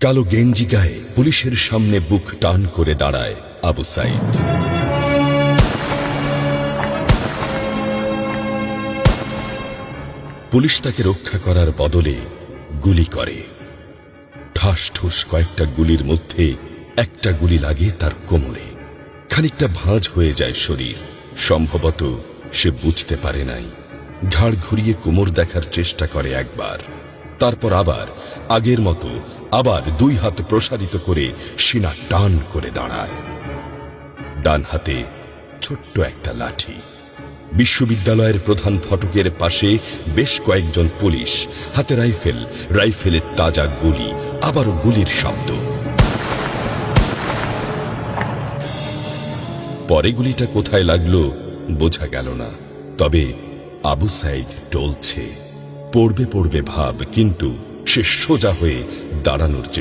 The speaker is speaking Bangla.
কালো গেঞ্জি গায়ে পুলিশের সামনে বুক টান করে দাঁড়ায় আবু সাইদ। পুলিশ তাকে রক্ষা করার বদলে গুলি করে। ঠাস ঠুস কয়েকটা গুলির মধ্যে একটা গুলি লাগে তার কোমরে। খানিকটা ভাঁজ হয়ে যায় শরীর। সম্ভবত সে বুঝতে পারে নাই। ঘাড় ঘুরিয়ে কোমর দেখার চেষ্টা করে একবার, তারপর আবার আগের মতো আবার দুই হাত প্রসারিত করে সিনা টান করে দাঁড়ায়। ডান হাতে ছোট্ট একটা লাঠি। বিশ্ববিদ্যালয়ের প্রধান ফটকের পাশে বেশ কয়েকজন পুলিশ, হাতে রাইফেল, রাইফেলের তাজা গুলি, আবারও গুলির শব্দ। পরে গুলিটা কোথায় লাগলো বোঝা গেল না। তবে আবু সাইদ টলছে। পড়বে পড়বে ভাব, কিন্তু সে সোজা হয়ে দাঁড়ানোর চেষ্টা